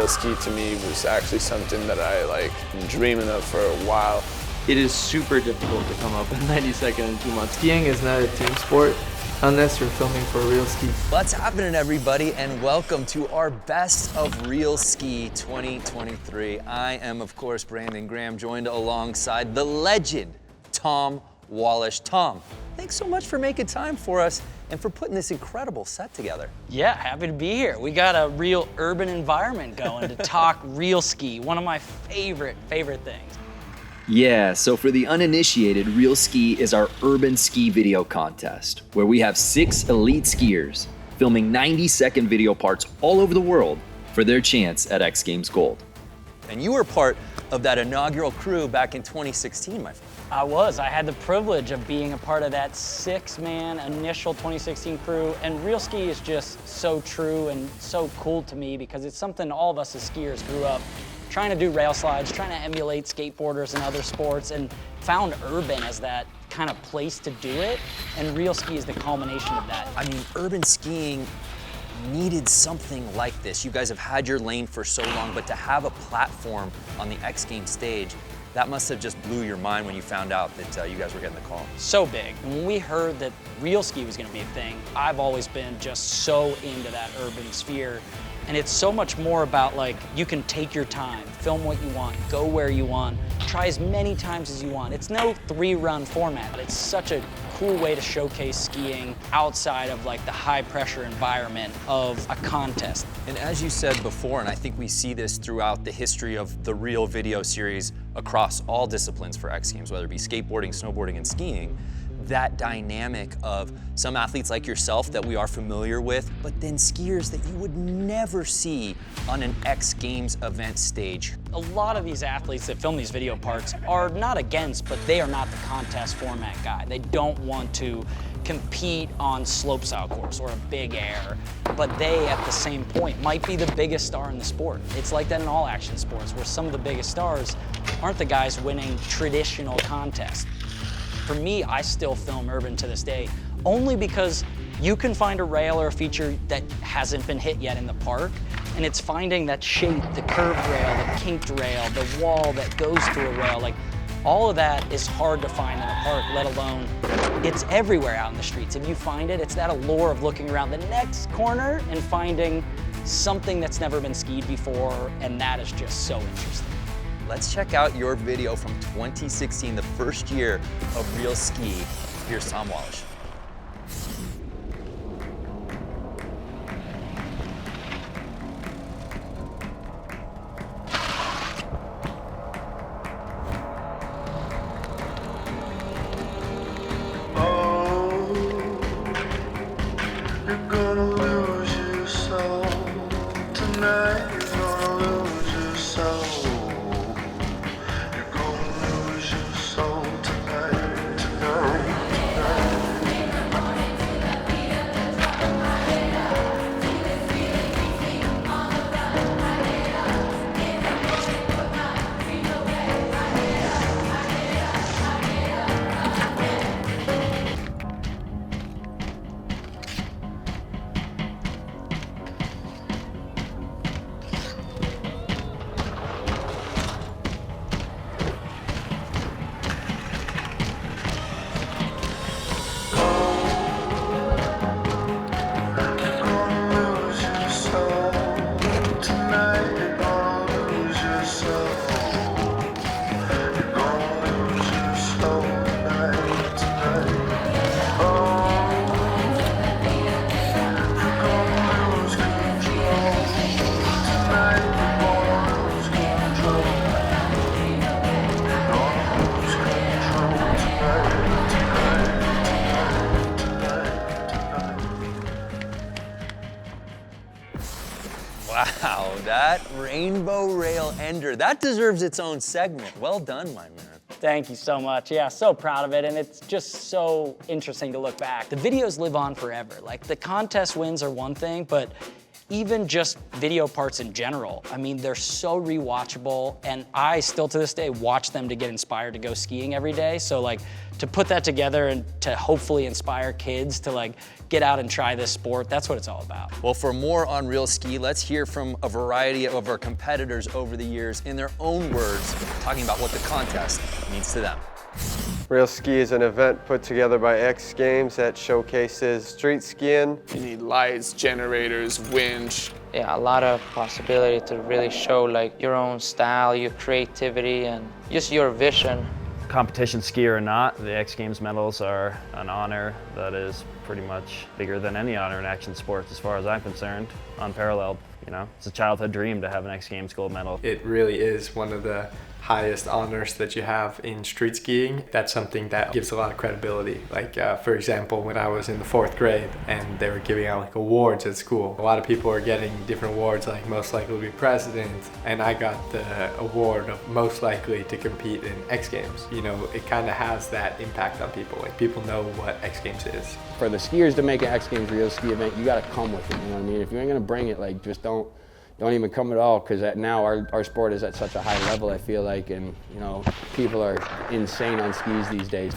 rail ski to me was actually something that I been dreaming of for a while. It is super difficult to come up with 90 seconds in 2 months. Skiing is not a team sport unless you're filming for real ski. What's happening, everybody, and welcome to our Best of Real Ski 2023. I am, of course, Brandon Graham, joined alongside the legend, Tom Wallisch. Tom, thanks so much for making time for us and for putting this incredible set together. Yeah, happy to be here. We got a real urban environment going to talk real ski, one of my favorite things. Yeah, so for the uninitiated, Real Ski is our urban ski video contest, where we have 6 elite skiers filming 90-second video parts all over the world for their chance at X Games Gold. And you were part of that inaugural crew back in 2016, my friend. I was. I had the privilege of being a part of that 6-man initial 2016 crew, and Real Ski is just so true and so cool to me because it's something all of us as skiers grew up trying to do rail slides, trying to emulate skateboarders and other sports, and found urban as that kind of place to do it, and Real Ski is the culmination of that. I mean, urban skiing needed something like this. You guys have had your lane for so long, but to have a platform on the X Games stage, that must have just blew your mind when you found out that you guys were getting the call. So big. And when we heard that Real Ski was gonna be a thing, I've always been just so into that urban sphere. And it's so much more about you can take your time, film what you want, go where you want, try as many times as you want. It's no 3-run format. It's such a cool way to showcase skiing outside of the high pressure environment of a contest. And as you said before, and I think we see this throughout the history of the Real video series across all disciplines for X Games, whether it be skateboarding, snowboarding, and skiing, that dynamic of some athletes like yourself that we are familiar with, but then skiers that you would never see on an X Games event stage. A lot of these athletes that film these video parts are not against, but they are not the contest format guy. They don't want to compete on slopestyle course or a big air, but they, at the same point, might be the biggest star in the sport. It's like that in all action sports, where some of the biggest stars aren't the guys winning traditional contests. For me, I still film urban to this day, only because you can find a rail or a feature that hasn't been hit yet in the park, and it's finding that shape, the curved rail, the kinked rail, the wall that goes to a rail. All of that is hard to find in a park, let alone it's everywhere out in the streets. If you find it, it's that allure of looking around the next corner and finding something that's never been skied before, and that is just so interesting. Let's check out your video from 2016, the first year of Real Ski. Here's Tom Wallisch. Wow, that rainbow rail ender, that deserves its own segment. Well done, my man. Thank you so much. Yeah, so proud of it, and it's just so interesting to look back. The videos live on forever. The contest wins are one thing, but even just video parts in general. I mean, they're so rewatchable, and I still to this day watch them to get inspired to go skiing every day. So like, to put that together and to hopefully inspire kids to like get out and try this sport, that's what it's all about. Well, for more on Real Ski, let's hear from a variety of our competitors over the years in their own words, talking about what the contest means to them. Real Ski is an event put together by XGames that showcases street skiing. You need lights, generators, winch. Yeah, a lot of possibility to really show like your own style, your creativity, and just your vision. Competition ski or not, the X Games medals are an honor that is pretty much bigger than any honor in action sports as far as I'm concerned, unparalleled. You know, it's a childhood dream to have an X Games gold medal. It really is one of the highest honors that you have in street skiing. That's something that gives a lot of credibility. Like for example, when I was in the 4th grade and they were giving out like awards at school, a lot of people are getting different awards, like most likely to be president, and I got the award of most likely to compete in X Games. You know, it kind of has that impact on people. Like people know what X Games is. For the skiers to make an X Games real ski event, you got to come with it. You know what I mean? If you ain't gonna bring it, like just don't even come at all, because now our sport is at such a high level, I feel like, and you know, people are insane on skis these days.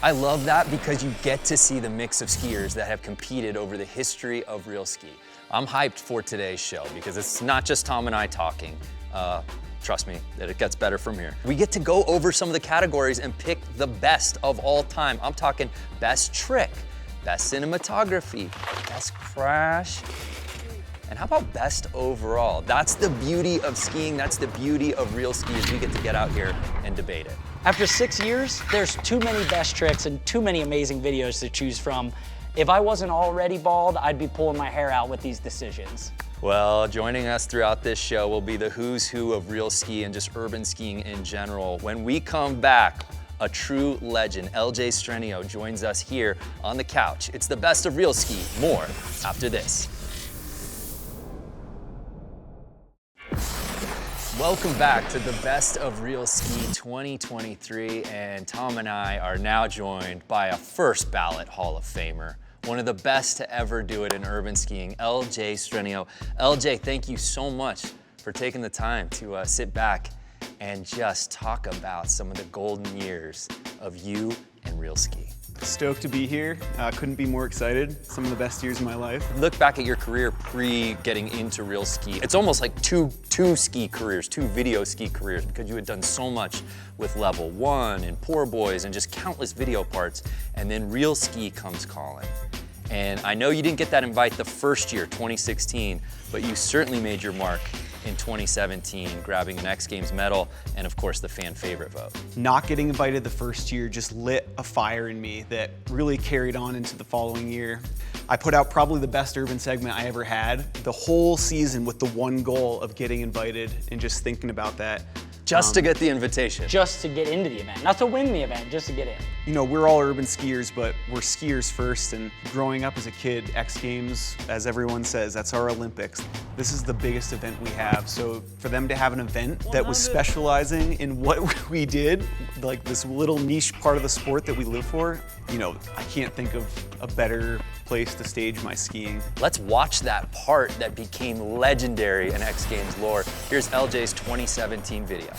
I love that because you get to see the mix of skiers that have competed over the history of Real Ski. I'm hyped for today's show because it's not just Tom and I talking. Trust me, that it gets better from here. We get to go over some of the categories and pick the best of all time. I'm talking best trick, best cinematography, best crash, and how about best overall? That's the beauty of skiing, that's the beauty of Real Ski, is we get to get out here and debate it. After 6 years, there's too many best tricks and too many amazing videos to choose from. If I wasn't already bald, I'd be pulling my hair out with these decisions. Well, joining us throughout this show will be the who's who of Real Ski and just urban skiing in general. When we come back, a true legend, LJ Strenio, joins us here on the couch. It's the best of Real Ski. More after this. Welcome back to the Best of Real Ski 2023, and Tom and I are now joined by a first ballot Hall of Famer, one of the best to ever do it in urban skiing, LJ Strenio. LJ, thank you so much for taking the time to sit back and just talk about some of the golden years of you and Real Ski. Stoked to be here. Couldn't be more excited. Some of the best years of my life. Look back at your career pre-getting into Real Ski. It's almost like two ski careers, two video ski careers, because you had done so much with Level 1 and Poor Boys and just countless video parts, and then Real Ski comes calling. And I know you didn't get that invite the first year, 2016, but you certainly made your mark in 2017, grabbing an X Games medal and of course the fan favorite vote. Not getting invited the first year just lit a fire in me that really carried on into the following year. I put out probably the best urban segment I ever had, the whole season with the one goal of getting invited and just thinking about that. Just to get the invitation. Just to get into the event, not to win the event, just to get in. You know, we're all urban skiers, but we're skiers first, and growing up as a kid, X Games, as everyone says, that's our Olympics. This is the biggest event we have, so for them to have an event that was specializing in what we did, like this little niche part of the sport that we live for, you know, I can't think of a better place to stage my skiing. Let's watch that part that became legendary in X Games lore. Here's LJ's 2017 video.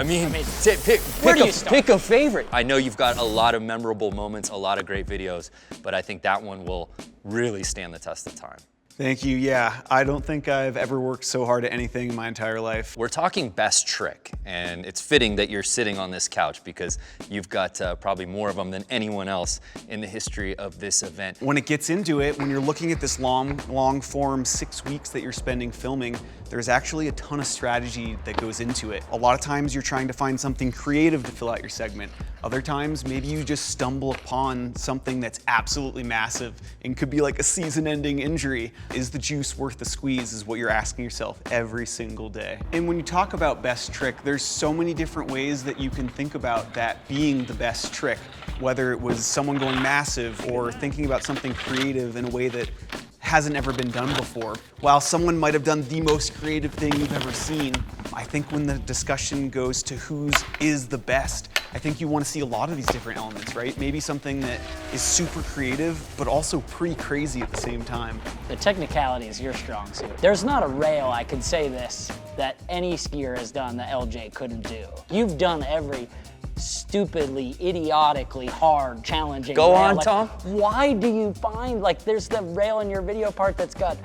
where do you start? Pick a favorite. I know you've got a lot of memorable moments, a lot of great videos, but I think that one will really stand the test of time. Thank you. Yeah, I don't think I've ever worked so hard at anything in my entire life. We're talking best trick, and it's fitting that you're sitting on this couch because you've got probably more of them than anyone else in the history of this event. When it gets into it, when you're looking at this long form 6 weeks that you're spending filming, there's actually a ton of strategy that goes into it. A lot of times you're trying to find something creative to fill out your segment. Other times, maybe you just stumble upon something that's absolutely massive and could be like a season-ending injury. Is the juice worth the squeeze is what you're asking yourself every single day. And when you talk about best trick, there's so many different ways that you can think about that being the best trick, whether it was someone going massive or thinking about something creative in a way that hasn't ever been done before. While someone might have done the most creative thing you've ever seen, I think when the discussion goes to whose is the best, I think you want to see a lot of these different elements, right? Maybe something that is super creative, but also pretty crazy at the same time. The technicality is your strong suit. There's not a rail, I could say this, that any skier has done that LJ couldn't do. You've done every stupidly, idiotically hard, challenging Go rail. on, like, Tom. Why do you find, like, there's the rail in your video part that's got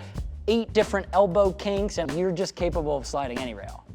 8 different elbow kinks and you're just capable of sliding any rail?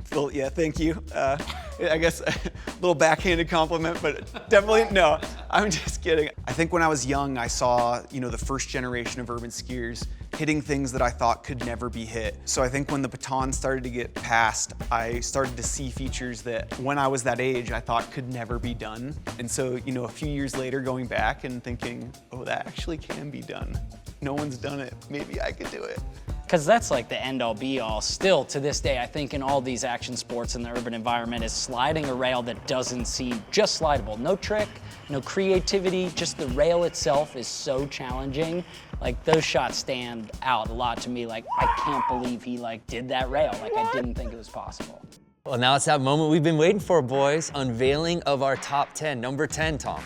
Phil, yeah, thank you. I guess a little backhanded compliment, but definitely, no, I'm just kidding. I think when I was young, I saw, the first generation of urban skiers hitting things that I thought could never be hit. So I think when the baton started to get passed, I started to see features that when I was that age, I thought could never be done. And so, a few years later, going back and thinking, oh, that actually can be done. No one's done it. Maybe I could do it. Because that's like the end all be all. Still to this day, I think in all these action sports in the urban environment is sliding a rail that doesn't seem just slidable. No trick, no creativity, just the rail itself is so challenging. Like those shots stand out a lot to me. Like I can't believe he did that rail. Like I didn't think it was possible. Well, now it's that moment we've been waiting for, boys. Unveiling of our top 10. Number 10, Tom.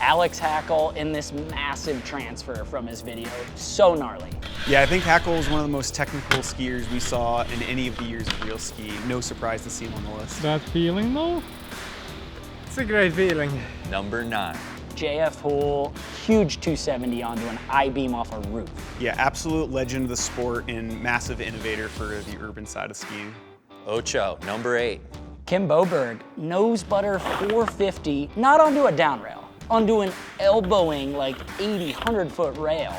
Alex Hackle in this massive transfer from his video. So gnarly. Yeah, I think Hackle is one of the most technical skiers we saw in any of the years of real ski. No surprise to see him on the list. That feeling though? It's a great feeling. Number 9. JF Hool, huge 270 onto an I-beam off a roof. Yeah, absolute legend of the sport and massive innovator for the urban side of skiing. Ocho, number 8. Kim Boberg, nose butter 450, not onto a down rail, onto an elbowing 80, 100-foot rail.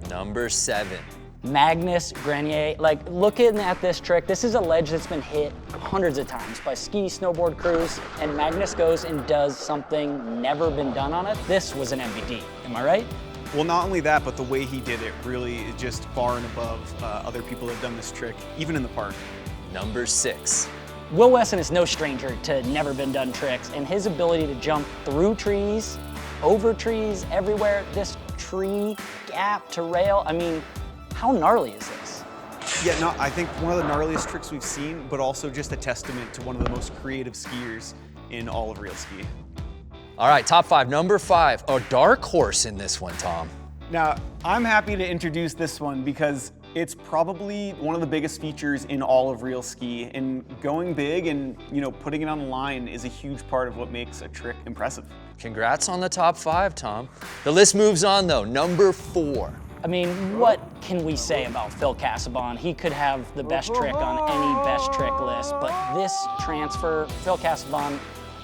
Number 7. Magnus Grenier, looking at this trick, this is a ledge that's been hit hundreds of times by ski, snowboard crews, and Magnus goes and does something never been done on it. This was an MVD, am I right? Well, not only that, but the way he did it really is just far and above other people that have done this trick, even in the park. Number 6. Will Wesson is no stranger to never been done tricks, and his ability to jump through trees, over trees, everywhere, this tree gap to rail, I mean, how gnarly is this? Yeah, no, I think one of the gnarliest tricks we've seen, but also just a testament to one of the most creative skiers in all of real ski. All right, top 5. Number 5, a dark horse in this one, Tom. Now, I'm happy to introduce this one because it's probably one of the biggest features in all of real ski, and going big and putting it on the line is a huge part of what makes a trick impressive. Congrats on the top 5, Tom. The list moves on though. Number 4. I mean, what can we say about Phil Casabon? He could have the best trick on any best trick list, but this transfer, Phil Casabon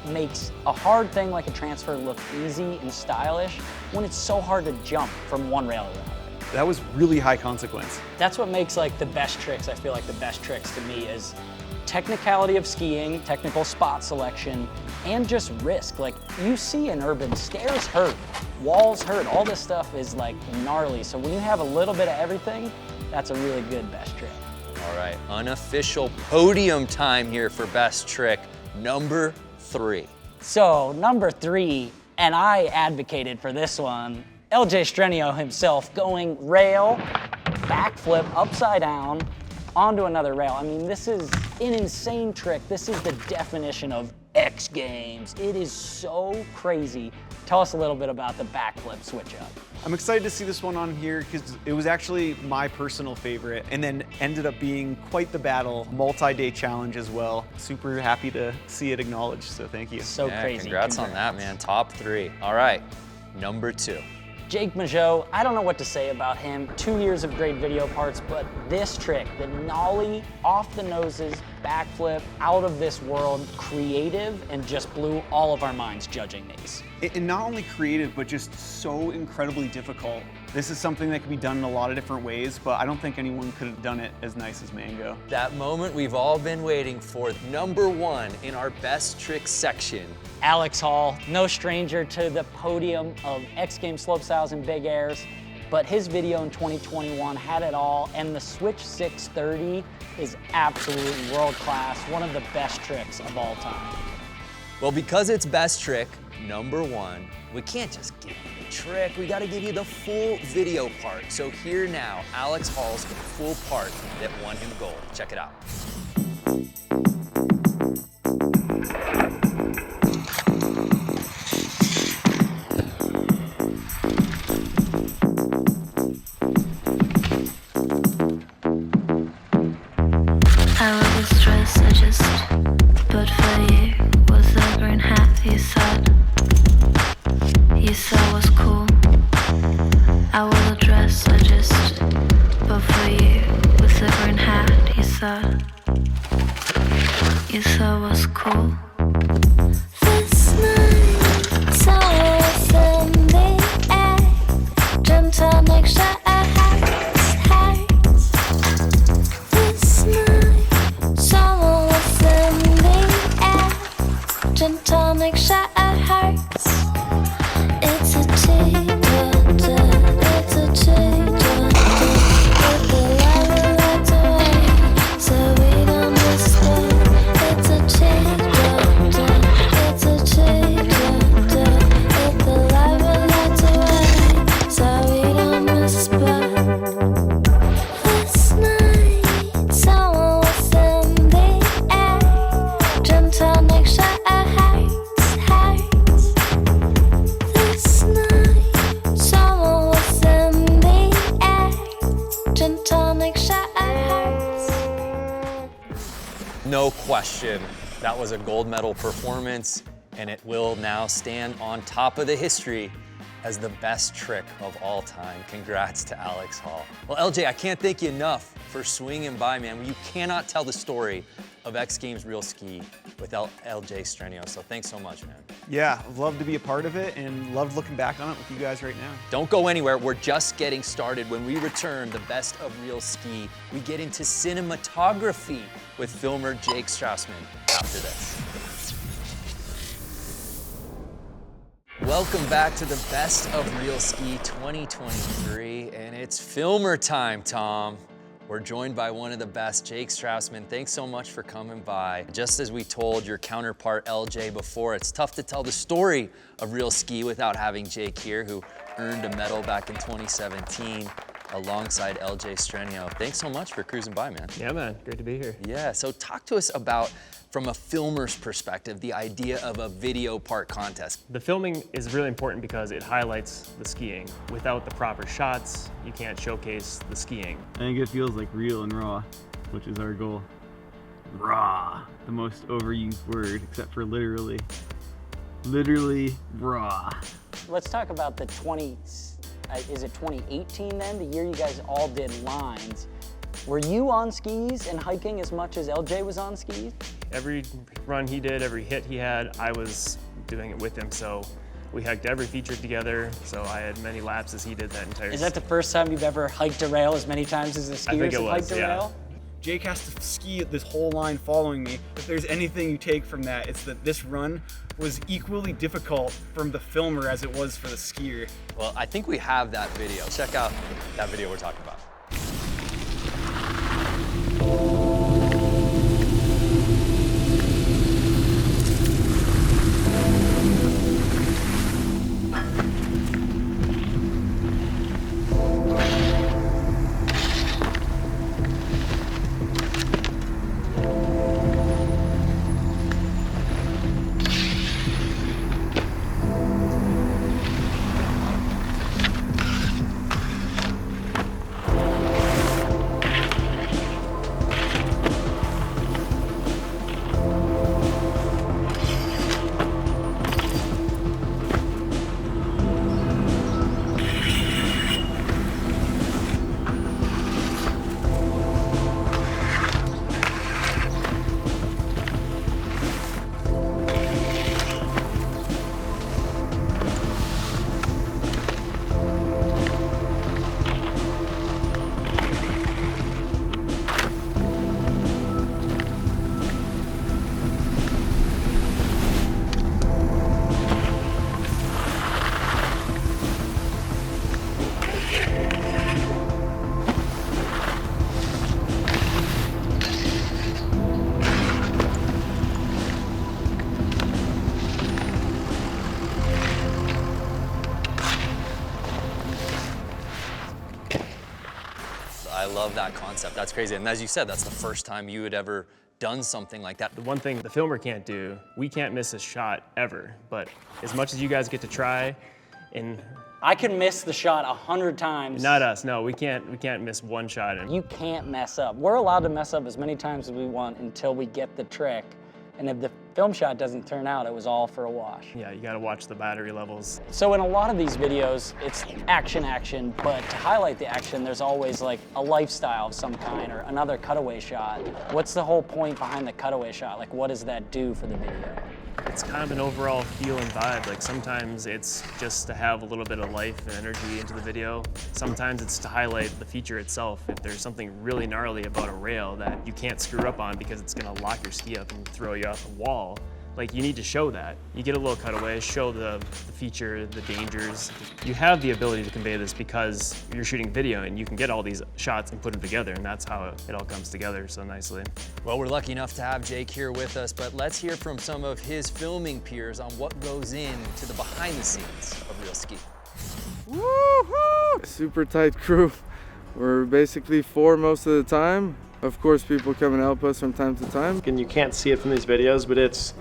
makes a hard thing like a transfer look easy and stylish when it's so hard to jump from one rail to the other. That was really high consequence. That's what makes the best tricks, I feel like the best tricks to me is technicality of skiing, technical spot selection, and just risk. You see in urban, stairs hurt, walls hurt, all this stuff is gnarly. So when you have a little bit of everything, that's a really good best trick. All right, unofficial podium time here for best trick. Number 3. So number 3, and I advocated for this one, LJ Strenio himself going rail, backflip, upside down, onto another rail. I mean, this is an insane trick. This is the definition of X Games. It is so crazy. Tell us a little bit about the backflip switch up. I'm excited to see this one on here because it was actually my personal favorite and then ended up being quite the battle, multi-day challenge as well. Super happy to see it acknowledged, so thank you. So crazy. Congrats on that, man. Top 3. All right, number 2. Jake Majot, I don't know what to say about him. 2 years of great video parts, but this trick, the nollie, off the noses, backflip, out of this world, creative, and just blew all of our minds judging these. And not only creative, but just so incredibly difficult. This is something that can be done in a lot of different ways, but I don't think anyone could have done it as nice as Mango. That moment we've all been waiting for, number 1 in our best tricks section. Alex Hall, no stranger to the podium of X Games slopestyles and big airs, but his video in 2021 had it all, and the Switch 630 is absolutely world class, one of the best tricks of all time. Well, because it's best trick, number 1, we can't just give you the trick, we gotta give you the full video part. So here now, Alex Hall's full part that won him gold. Check it out. I was stressed, I just but for you was the green hat you said. You said was cool. I was a dress, I just but for you was the green hat you said. You said was cool. This night, someone's in the air. Gentle next to a hearts. This night, someone was in the air. Gentle next to a hearts. It's a T-da-da, it's a T-da-da. But the light lights away, so we don't miss it. It's a T-da-da, it's a T-da-da. But the light lights away, so we don't miss it. This night, someone was in the air. Gentle next to a hearts. This night, someone was in the air. Gentle next to a hearts. No question, that was a gold medal performance, and it will now stand on top of the history as the best trick of all time. Congrats to Alex Hall. Well, LJ, I can't thank you enough for swinging by, man. You cannot tell the story of X Games Real Ski without LJ Strenio, so thanks so much, man. Yeah, I've loved to be a part of it and loved looking back on it with you guys right now. Don't go anywhere, we're just getting started. When we return, the best of Real Ski, we get into cinematography with filmer Jake Strassman after this. Welcome back to the best of Real Ski 2023, and it's filmer time, Tom. We're joined by one of the best, Jake Strassman. Thanks so much for coming by. Just as we told your counterpart LJ before, it's tough to tell the story of Real Ski without having Jake here, who earned a medal back in 2017 alongside LJ Strenio. Thanks so much for cruising by, man. Yeah, man, great to be here. Yeah, so talk to us about, from a filmer's perspective, the idea of a video part contest. The filming is really important because it highlights the skiing. Without the proper shots, you can't showcase the skiing. I think it feels like real and raw, which is our goal. Raw, the most overused word, except for literally. Literally raw. Let's talk about the is it 2018 then? The year you guys all did lines. Were you on skis and hiking as much as LJ was on skis? Every run he did, every hit he had, I was doing it with him. So we hiked every feature together. So I had many laps as he did that entire. Is that the first time you've ever hiked a rail as many times as the skiers have hiked a rail? Jake has to ski this whole line following me. If there's anything you take from that, it's that this run was equally difficult from the filmer as it was for the skier. Well, I think we have that video. Check out that video we're talking about. love that concept. That's crazy. And as you said, that's the first time you had ever done something like that. The one thing the filmer can't do, we can't miss a shot ever. But as much as you guys get to try, and I can miss the shot 100 times. not us, no, we can't miss one shot. You can't mess up. We're allowed to mess up as many times as we want until we get the trick. And if the film shot doesn't turn out, it was all for a wash. Yeah, you gotta watch the battery levels. So in a lot of these videos, it's action, but to highlight the action, there's always like a lifestyle of some kind or another cutaway shot. What's the whole point behind the cutaway shot? Like, what does that do for the video? It's kind of an overall feel and vibe. Like sometimes it's just to have a little bit of life and energy into the video. Sometimes it's to highlight the feature itself. If there's something really gnarly about a rail that you can't screw up on because it's gonna lock your ski up and throw you off a wall, like you need to show that. You get a little cutaway, show the feature, the dangers. You have the ability to convey this because you're shooting video and you can get all these shots and put them together, and that's how it all comes together so nicely. Well, we're lucky enough to have Jake here with us, but let's hear from some of his filming peers on what goes into the behind the scenes of Real Ski. Woohoo! Super tight crew. We're basically 4 most of the time. Of course, people come and help us from time to time. And you can't see it from these videos, but it's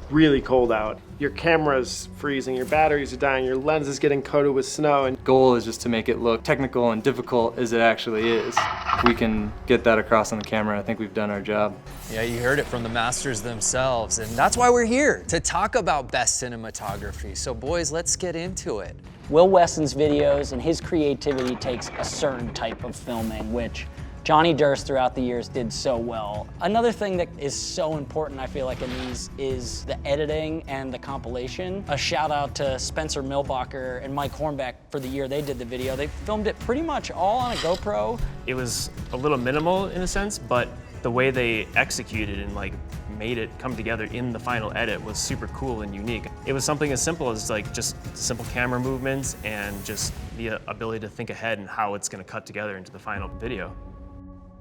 really cold out. Your camera's freezing, your batteries are dying, your lens is getting coated with snow. And Goal is just to make it look technical and difficult as it actually is. If we can get that across on the camera, I think we've done our job. Yeah, you heard it from the masters themselves, and that's why we're here, to talk about best cinematography. So boys, let's get into it. Will Wesson's videos and his creativity takes a certain type of filming, which Johnny Durst throughout the years did so well. Another thing that is so important, I feel like, in these is the editing and the compilation. A shout out to Spencer Milbacher and Mike Hornbeck for the year they did the video. They filmed it pretty much all on a GoPro. It was a little minimal in a sense, but the way they executed and like made it come together in the final edit was super cool and unique. It was something as simple as like just simple camera movements and just the ability to think ahead and how it's gonna cut together into the final video.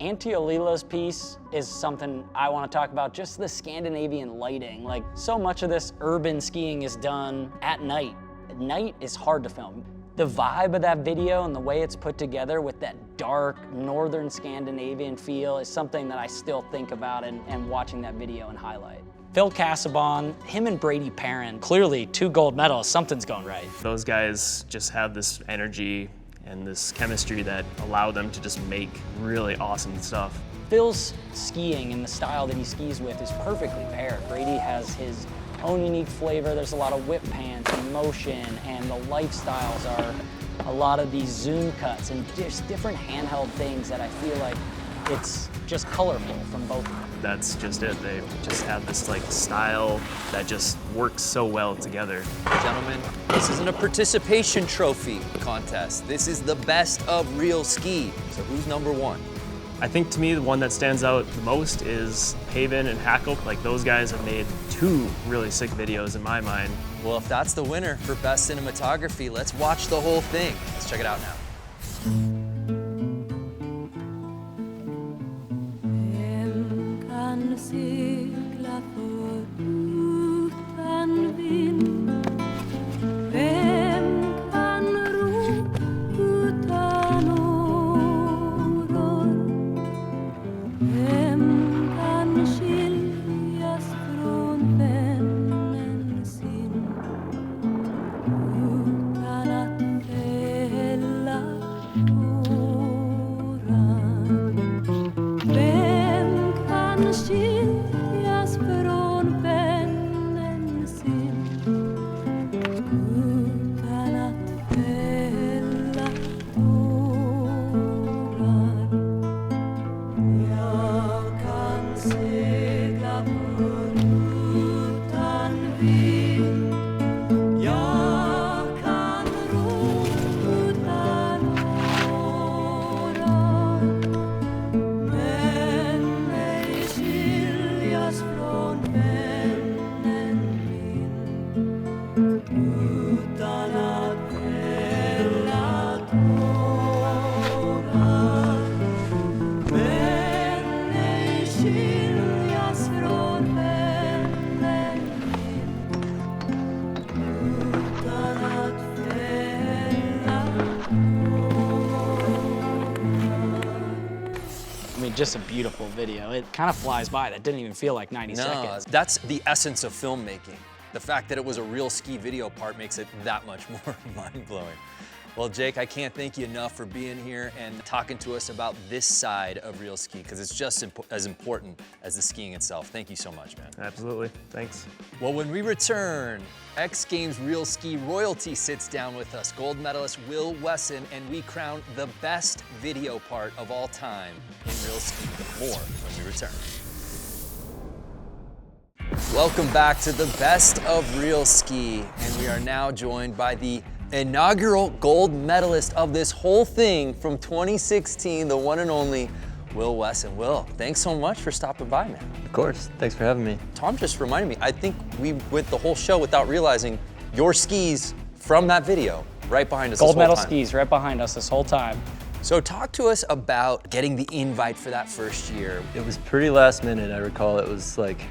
Antti Olila's piece is something I want to talk about, just the Scandinavian lighting. Like, so much of this urban skiing is done at night. At night is hard to film. The vibe of that video and the way it's put together with that dark northern Scandinavian feel is something that I still think about and watching that video and highlight. Phil Casabon, him and Brady Perrin, clearly 2 gold medals, something's going right. Those guys just have this energy and this chemistry that allow them to just make really awesome stuff. Phil's skiing and the style that he skis with is perfectly paired. Brady has his own unique flavor. There's a lot of whip pans and motion, and the lifestyles are a lot of these zoom cuts and just different handheld things that I feel like it's just colorful from both of them. That's just it. They just have this like style that just works so well together. Gentlemen, this isn't a participation trophy contest. This is the best of Real Ski. So who's number 1? I think to me the one that stands out the most is Haven and Hackle. Like those guys have made 2 really sick videos in my mind. Well, if that's the winner for best cinematography, let's watch the whole thing. Let's check it out now. Segla för utan vind. Vem kan ro utan åror? Vem kan skiljas från vännen sin utan att fälla just a beautiful video. It kind of flies by. That didn't even feel like 90 seconds. That's the essence of filmmaking. The fact that it was a real ski video part makes it that much more mind-blowing. Well, Jake, I can't thank you enough for being here and talking to us about this side of real ski, because it's just as important as the skiing itself. Thank you so much, man. Absolutely, thanks. Well, when we return, X Games Real Ski royalty sits down with us, gold medalist Will Wesson, and we crown the best video part of all time in real ski. More when we return. Welcome back to the best of real ski, and we are now joined by the inaugural gold medalist of this whole thing from 2016, the one and only Will Wesson. Will, thanks so much for stopping by, man. Of course, thanks for having me. Tom just reminded me, I think we went the whole show without realizing your skis from that video right behind us. Gold medal skis right behind us this whole time. So talk to us about getting the invite for that first year. It was pretty last minute. I recall it was like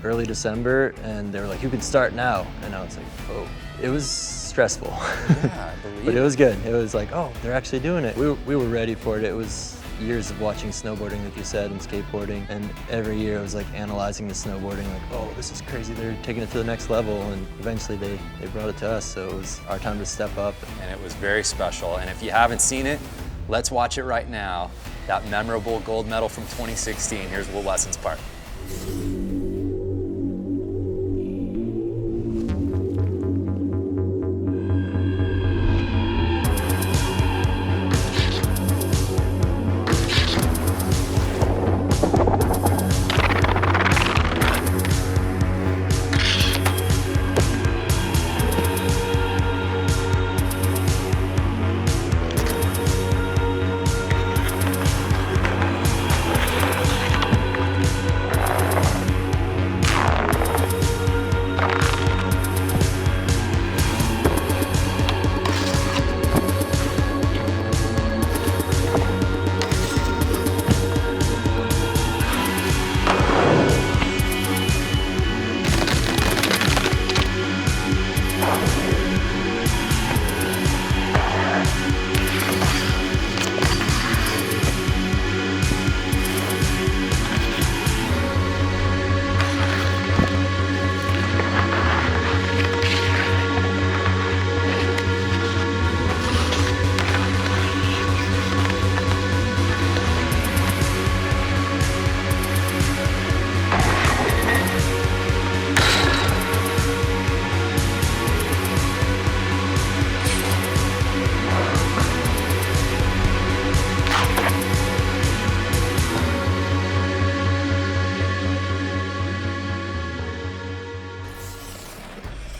early December, and they were like, you can start now. And I was like, oh. It was stressful. Yeah, I believe but it was good. It was like, oh, they're actually doing it. We were ready for it. It was years of watching snowboarding, like you said, and skateboarding. And every year I was like analyzing the snowboarding, like, oh, this is crazy. They're taking it to the next level. And eventually they brought it to us. So it was our time to step up. And it was very special. And if you haven't seen it, let's watch it right now. That memorable gold medal from 2016. Here's Will Wesson's part.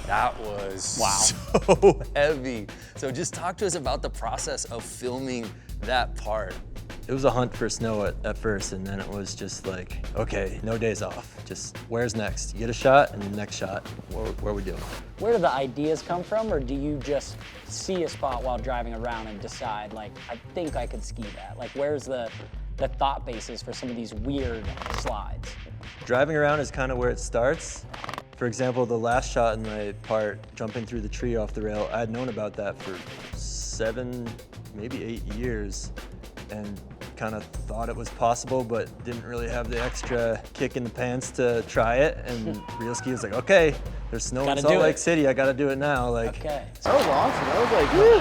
That was so heavy. So just talk to us about the process of filming that part. It was a hunt for snow at first, and then it was just like, okay, no days off. Just where's next? You get a shot, and the next shot, where are we doing? Where do the ideas come from, or do you just see a spot while driving around and decide, like, I think I could ski that? Like, where's the thought basis for some of these weird slides? Driving around is kind of where it starts. For example, the last shot in my part, jumping through the tree off the rail, I had known about that for 7, maybe 8 years, and kind of thought it was possible, but didn't really have the extra kick in the pants to try it. And Real Ski was like, okay, there's snow in Salt Lake City, I gotta do it now. Like, okay. That was awesome. That was like, woo,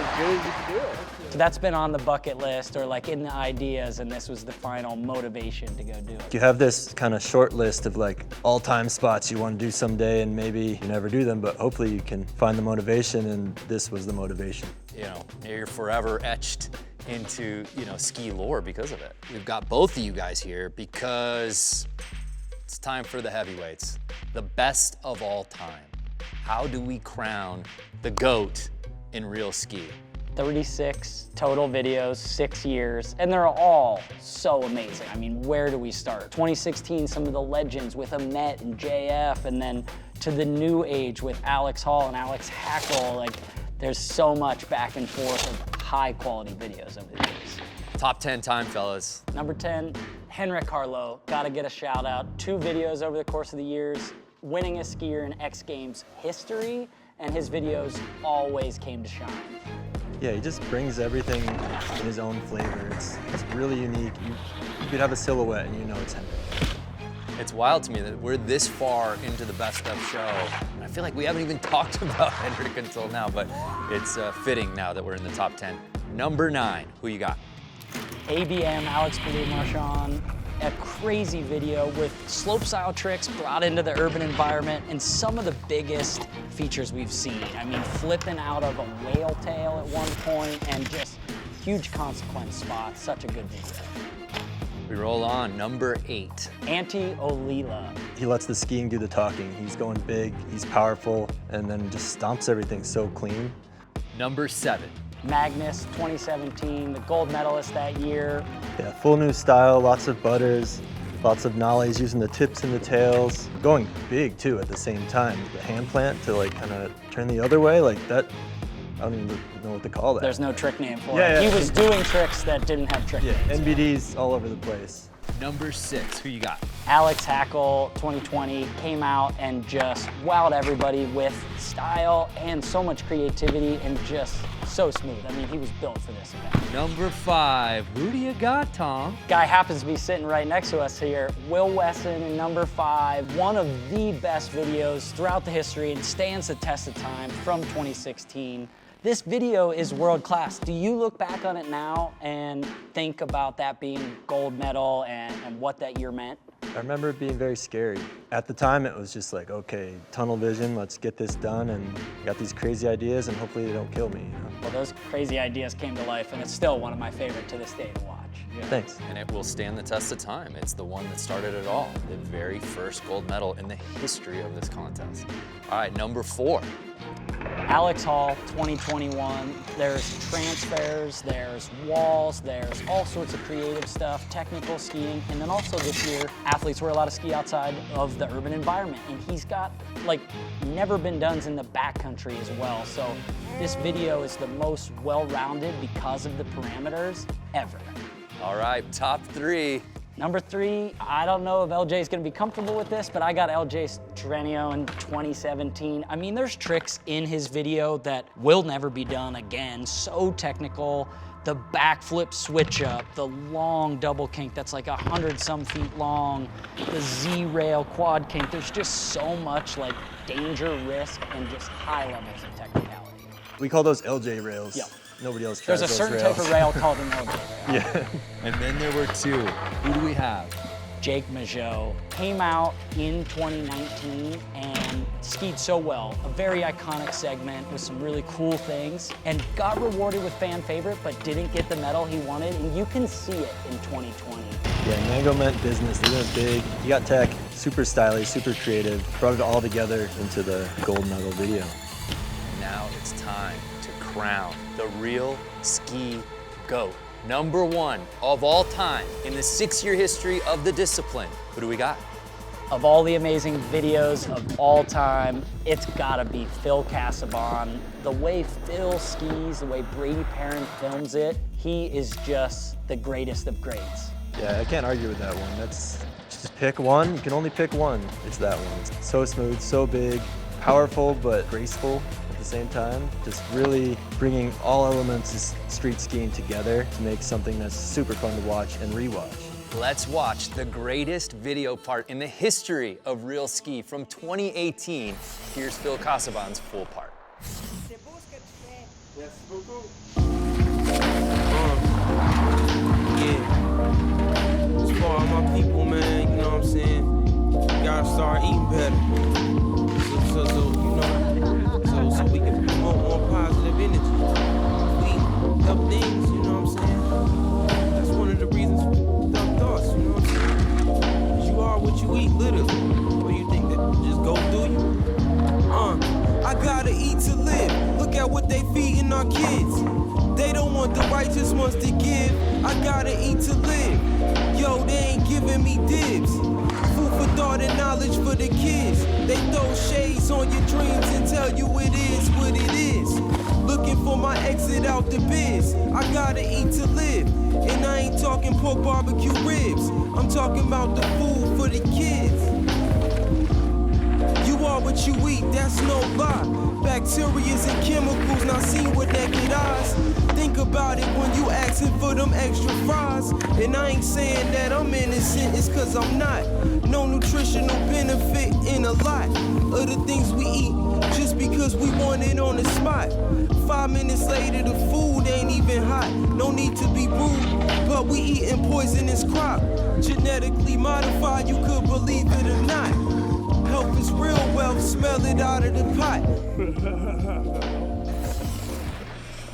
as good as you could do it. So that's been on the bucket list or like in the ideas, and this was the final motivation to go do it. You have this kind of short list of like all-time spots you want to do someday, and maybe you never do them, but hopefully you can find the motivation, and this was the motivation. You know, you're forever etched into, ski lore because of it. We've got both of you guys here because it's time for the heavyweights, the best of all time. How do we crown the GOAT in real ski? 36 total videos, 6 years, and they're all so amazing. I mean, where do we start? 2016, some of the legends with Ahmet and JF, and then to the new age with Alex Hall and Alex Hackle. Like, there's so much back and forth of high quality videos over the years. Top 10 time, fellas. Number 10, Henrik Harlow. Gotta get a shout out. 2 videos over the course of the years, winning a skier in X Games history, and his videos always came to shine. Yeah, he just brings everything in his own flavor. It's really unique. You could have a silhouette and you know it's him. It's wild to me that we're this far into the best of show. And I feel like we haven't even talked about Hendrik until now, but it's fitting now that we're in the top 10. Number 9, who you got? ABM, Alex Marchand, a crazy video with slopestyle tricks brought into the urban environment and some of the biggest features we've seen. I mean, flipping out of a whale tail at one point and just huge consequence spots. Such a good video. We roll on, number 8. Antti Olila. He lets the skiing do the talking. He's going big, he's powerful, and then just stomps everything so clean. Number 7. Magnus, 2017, the gold medalist that year. Yeah, full new style, lots of butters, lots of nollies, using the tips and the tails. Going big too at the same time. The hand plant to like kind of turn the other way, like that, I don't even know what to call that. There's no trick name for it. He was doing tricks that didn't have trick names. NBDs all over the place. Number 6, who you got? Alex Hackle, 2020, came out and just wowed everybody with style and so much creativity and just so smooth. I mean, he was built for this event. Number 5, who do you got, Tom? Guy happens to be sitting right next to us here, Will Wesson in number 5, one of the best videos throughout the history and stands the test of time from 2016. This video is world class. Do you look back on it now and think about that being gold medal and what that year meant? I remember it being very scary. At the time, it was just like, okay, tunnel vision, let's get this done, and got these crazy ideas, and hopefully they don't kill me. You know? Well, those crazy ideas came to life, and it's still one of my favorite to this day to watch. Yeah. Thanks. And it will stand the test of time. It's the one that started it all. The very first gold medal in the history of this contest. All right, number 4. Alex Hall, 2021. There's transfers, there's walls, there's all sorts of creative stuff, technical skiing, and then also this year, athletes were allowed to ski outside of the urban environment, and he's got like never been done's in the backcountry as well. So this video is the most well-rounded because of the parameters ever. All right, top 3. Number 3, I don't know if LJ is going to be comfortable with this, but I got LJ Strenio in 2017. I mean, there's tricks in his video that will never be done again. So technical. The backflip switch up, the long double kink that's like 100-some feet long, the Z-rail quad kink. There's just so much like danger, risk, and just high levels of technicality. We call those LJ rails. Yeah. Nobody else tries There's a those certain rails. type of rail called an LJ rail. Yeah. And then there were 2. Who do we have? Jake Majot came out in 2019 and skied so well. A very iconic segment with some really cool things and got rewarded with fan favorite, but didn't get the medal he wanted. And you can see it in 2020. Yeah, Mango meant business. They went big. He got tech, super stylish, super creative, brought it all together into the gold medal video. Now it's time to crown the real ski GOAT. Number 1 of all time in the 6-year history of the discipline. Who do we got? Of all the amazing videos of all time, it's gotta be Phil Casabon. The way Phil skis, the way Brady Perrin films it, he is just the greatest of greats. Yeah, I can't argue with that one. That's just pick one. You can only pick one. It's that one. It's so smooth, so big, powerful, but graceful at the same time. Just really bringing all elements of street skiing together to make something that's super fun to watch and rewatch. Let's watch the greatest video part in the history of real ski from 2018. Here's Phil Casabon's full part. Yeah. As far as my people, man, you know what I'm saying? Gotta start eating better. So we can promote more positive energy. We help things, you know what I'm saying? That's one of the reasons for dumb thoughts, you know what I'm saying? 'Cause you are what you eat, literally. Or you think that just go through you? I gotta eat to live. Look at what they feeding our kids. They don't want the righteous ones to give. I gotta eat to live. Yo, they ain't giving me dibs. Food for thought and knowledge for the kids. They throw shades on your dreams and tell you it is what it is. Looking for my exit out the biz. I gotta eat to live. And I ain't talking pork barbecue ribs. I'm talking about the food for the kids. You are what you eat, that's no lie. Back bacterias and chemicals not seen with naked eyes. Think about it when you asking for them extra fries. And I ain't saying that I'm innocent, it's cause I'm not. No nutritional benefit in a lot of the things we eat, just because we want it on the spot. 5 minutes later, the food ain't even hot. No need to be rude, but we eating poisonous crop. Genetically modified, you could believe it or not. Health is real wealth, smell it out of the pot.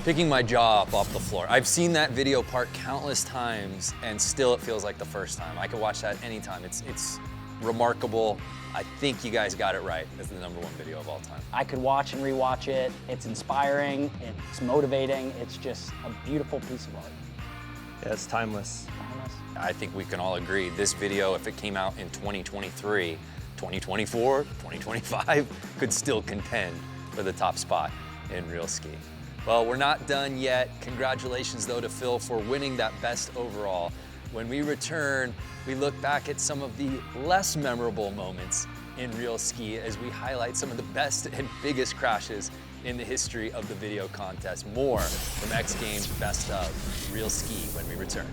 Picking my jaw up off the floor. I've seen that video part countless times, and still it feels like the first time. I could watch that anytime. It's remarkable. I think you guys got it right as the #1 video of all time. I could watch and rewatch it. It's inspiring, it's motivating, it's just a beautiful piece of art. Yeah, it's timeless. I think we can all agree this video, if it came out in 2023, 2024, 2025, could still contend for the top spot in real ski. Well, we're not done yet. Congratulations though to Phil for winning that best overall. When we return, we look back at some of the less memorable moments in real ski as we highlight some of the best and biggest crashes in the history of the video contest. More from X Games Best of Real Ski when we return.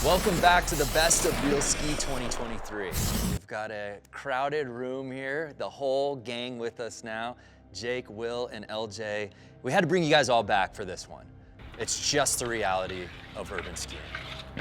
Welcome back to the Best of Real Ski 2023. We've got a crowded room here, the whole gang with us now. Jake, Will, and LJ. We had to bring you guys all back for this one. It's just the reality of urban skiing.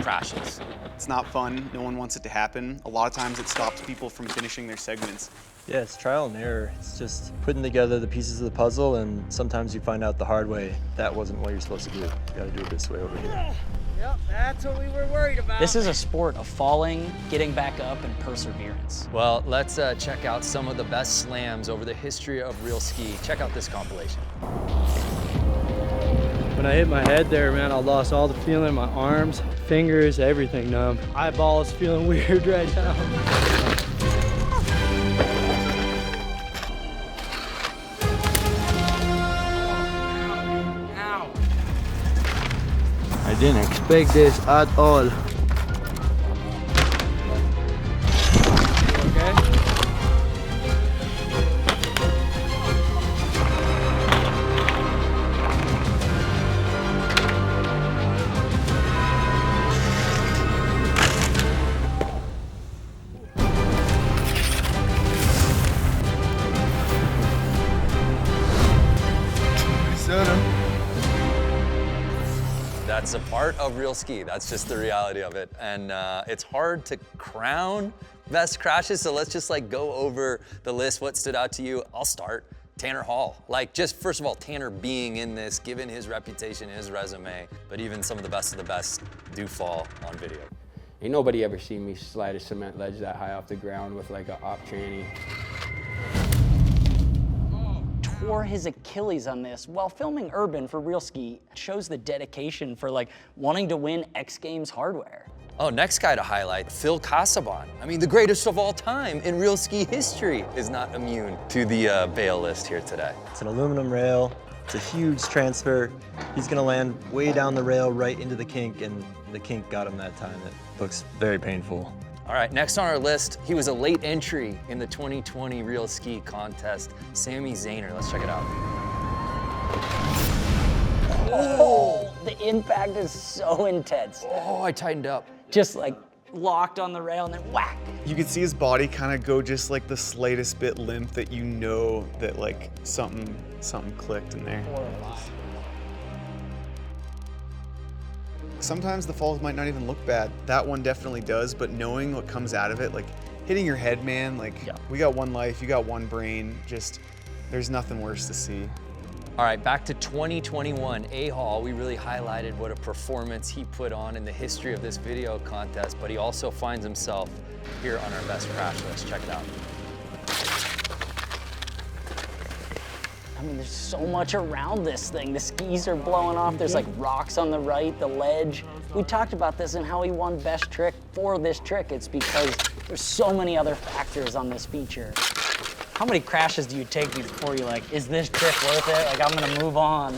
Crashes. It's not fun. No one wants it to happen. A lot of times it stops people from finishing their segments. Yeah, it's trial and error. It's just putting together the pieces of the puzzle, and sometimes you find out the hard way that wasn't what you're supposed to do. You gotta do it this way over here. Yep, that's what we were worried about. This is a sport of falling, getting back up, and perseverance. Well, let's check out some of the best slams over the history of real ski. Check out this compilation. When I hit my head there, man, I lost all the feeling in my arms, fingers, everything numb. Eyeballs feeling weird right now. I didn't expect this at all. That's a part of real ski. That's just the reality of it. And it's hard to crown best crashes, so let's just like go over the list. What stood out to you? I'll start. Tanner Hall. Like, just first of all, Tanner being in this, given his reputation, his resume, but even some of the best do fall on video. Ain't nobody ever seen me slide a cement ledge that high off the ground with like a op tranny. Tore his Achilles on this while filming Urban for Real Ski. Shows the dedication for like wanting to win X Games hardware. Oh, next guy to highlight, Phil Casabon. I mean, the greatest of all time in real ski history is not immune to the bail list here today. It's an aluminum rail. It's a huge transfer. He's gonna land way down the rail right into the kink, and the kink got him that time. It looks very painful. All right, next on our list, he was a late entry in the 2020 Real Ski contest, Sami Zaner. Let's check it out. Oh, the impact is so intense. Oh, I tightened up. Just like locked on the rail and then whack. You could see his body kind of go just like the slightest bit limp, that you know that like something clicked in there. Sometimes the falls might not even look bad. That one definitely does, but knowing what comes out of it, like hitting your head, man, like we got one life, you got one brain, just there's nothing worse to see. All right, back to 2021, A-Hall. We really highlighted what a performance he put on in the history of this video contest, but he also finds himself here on our best crash list. Check it out. I mean, there's so much around this thing. The skis are blowing off. There's like rocks on the right, the ledge. We talked about this and how he won best trick for this trick. It's because there's so many other factors on this feature. How many crashes do you take before you're like, is this trick worth it? Like, I'm gonna move on.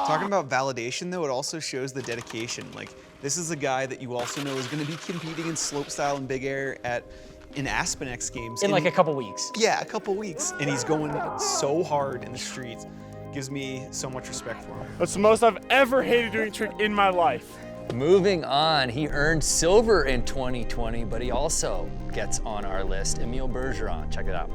Talking about validation though, it also shows the dedication. Like, this is a guy that you also know is gonna be competing in slopestyle and big air at in Aspen X Games. In like a couple weeks. Yeah, a couple weeks. And he's going so hard in the streets. Gives me so much respect for him. That's the most I've ever hated doing a trick in my life. Moving on, he earned silver in 2020, but he also gets on our list. Emile Bergeron, check it out.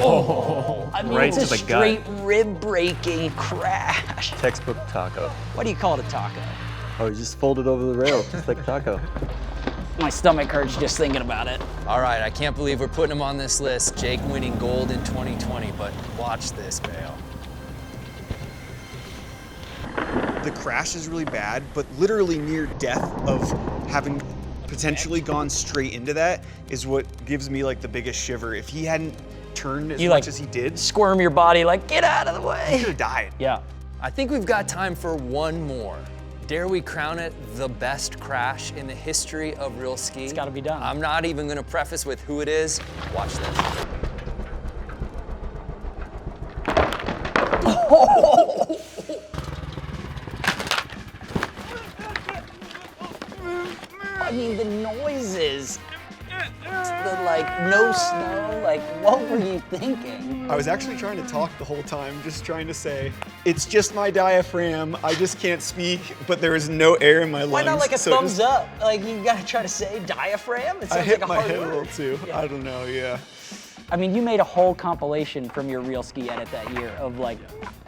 Oh, I mean, Right it's to a the straight rib-breaking crash. Textbook taco. What do you call it, a taco? Oh, you just fold it over the rail, just like taco. My stomach hurts just thinking about it. All right, I can't believe we're putting him on this list. Jake winning gold in 2020, but watch this, Bale. The crash is really bad, but literally near death of having potentially gone straight into that is what gives me like the biggest shiver. If he hadn't turned as much as he did, squirm your body like, get out of the way. He could have died. Yeah. I think we've got time for one more. Dare we crown it the best crash in the history of real ski? It's gotta be done. I'm not even gonna preface with who it is. Watch this. I mean, the noises, the like no snow, like what were you thinking? I was actually trying to talk the whole time, just trying to say, it's just my diaphragm, I just can't speak, but there is no air in my lungs. Why not like a so thumbs up? Like you gotta try to say diaphragm? It I sounds hit like a my hard head a word. little too. Yeah. I don't know, yeah. I mean, you made a whole compilation from your real ski edit that year of like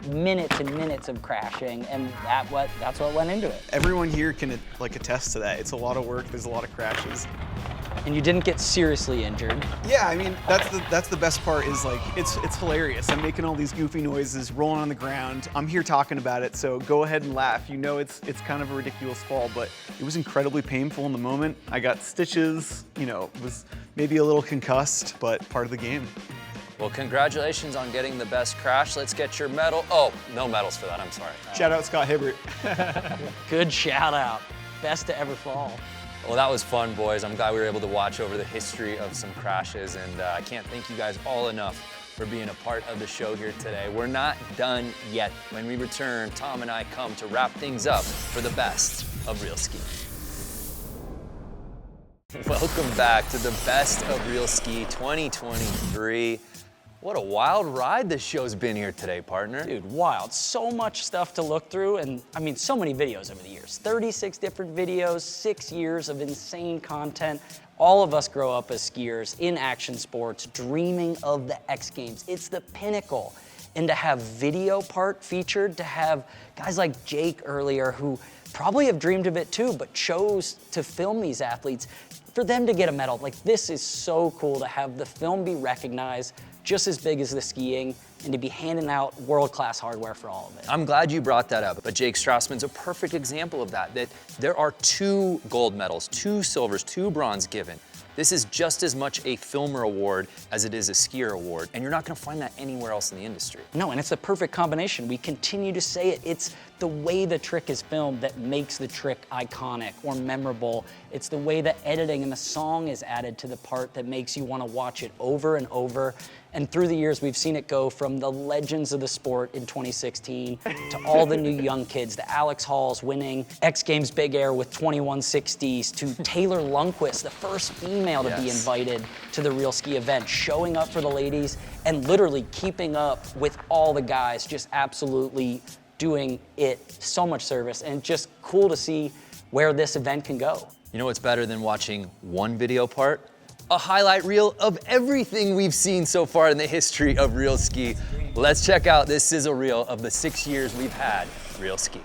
minutes and minutes of crashing, and that's what went into it. Everyone here can like attest to that. It's a lot of work, there's a lot of crashes. And you didn't get seriously injured. Yeah, I mean, that's the best part is like, it's hilarious. I'm making all these goofy noises, rolling on the ground. I'm here talking about it, so go ahead and laugh. You know it's kind of a ridiculous fall, but it was incredibly painful in the moment. I got stitches, you know, was maybe a little concussed, but part of the game. Well, congratulations on getting the best crash. Let's get your medal. Oh, no medals for that, I'm sorry. Shout out Scott Hibbert. Good shout out. Best to ever fall. Well, that was fun, boys. I'm glad we were able to watch over the history of some crashes, and I can't thank you guys all enough for being a part of the show here today. We're not done yet. When we return, Tom and I come to wrap things up for the best of real ski. Welcome back to the Best of Real Ski 2023. What a wild ride this show's been here today, partner. Dude, wild. So much stuff to look through, and I mean, so many videos over the years. 36 different videos, 6 years of insane content. All of us grow up as skiers in action sports, dreaming of the X Games. It's the pinnacle. And to have video part featured, to have guys like Jake earlier who probably have dreamed of it too, but chose to film these athletes, for them to get a medal, like this is so cool to have the film be recognized just as big as the skiing and to be handing out world-class hardware for all of it. I'm glad you brought that up, but Jake Strassman's a perfect example of that there are 2 gold medals, 2 silvers, 2 bronze given. This is just as much a filmer award as it is a skier award, and you're not gonna find that anywhere else in the industry. No, and it's the perfect combination. We continue to say it. It's the way the trick is filmed that makes the trick iconic or memorable. It's the way the editing and the song is added to the part that makes you want to watch it over and over. And through the years, we've seen it go from the legends of the sport in 2016 to all the new young kids, the Alex Halls winning X Games Big Air with 2160s, to Taylor Lundquist, the first female to be invited to the Real Ski event, showing up for the ladies and literally keeping up with all the guys, just absolutely doing it, so much service, and just cool to see where this event can go. You know what's better than watching one video part? A highlight reel of everything we've seen so far in the history of Real Ski. Let's check out this sizzle reel of the 6 years we've had Real Ski.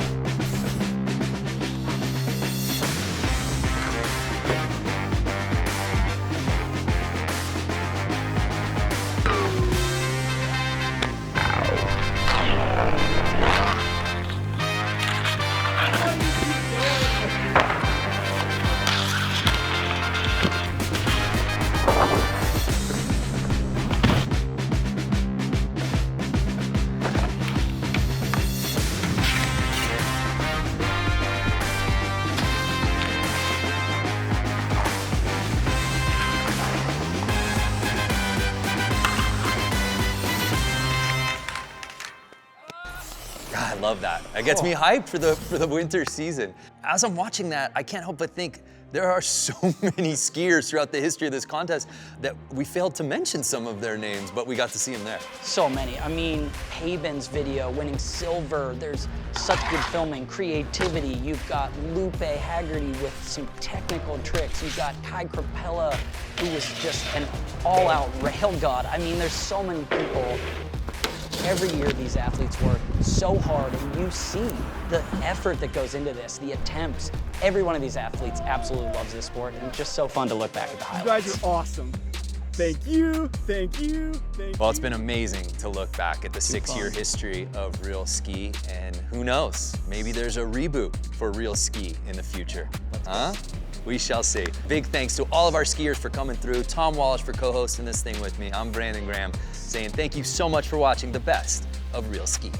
God, I love that. That gets me hyped for the winter season. As I'm watching that, I can't help but think There are so many skiers throughout the history of this contest that we failed to mention some of their names, but we got to see them there. So many. I mean, Haben's video winning silver. There's such good filming, creativity. You've got Lupe Haggerty with some technical tricks. You've got Kai Crapella, who was just an all-out rail god. I mean, there's so many people. Every year these athletes work so hard, and you see the effort that goes into this, the attempts. Every one of these athletes absolutely loves this sport, and it's just so fun to look back at the highlights. You guys are awesome. Thank you, thank you, thank you. Well, it's been amazing to look back at the 6-year history of Real Ski, and who knows, maybe there's a reboot for Real Ski in the future, huh? We shall see. Big thanks to all of our skiers for coming through, Tom Wallisch for co-hosting this thing with me. I'm Brandon Graham, saying thank you so much for watching the best of Real Ski.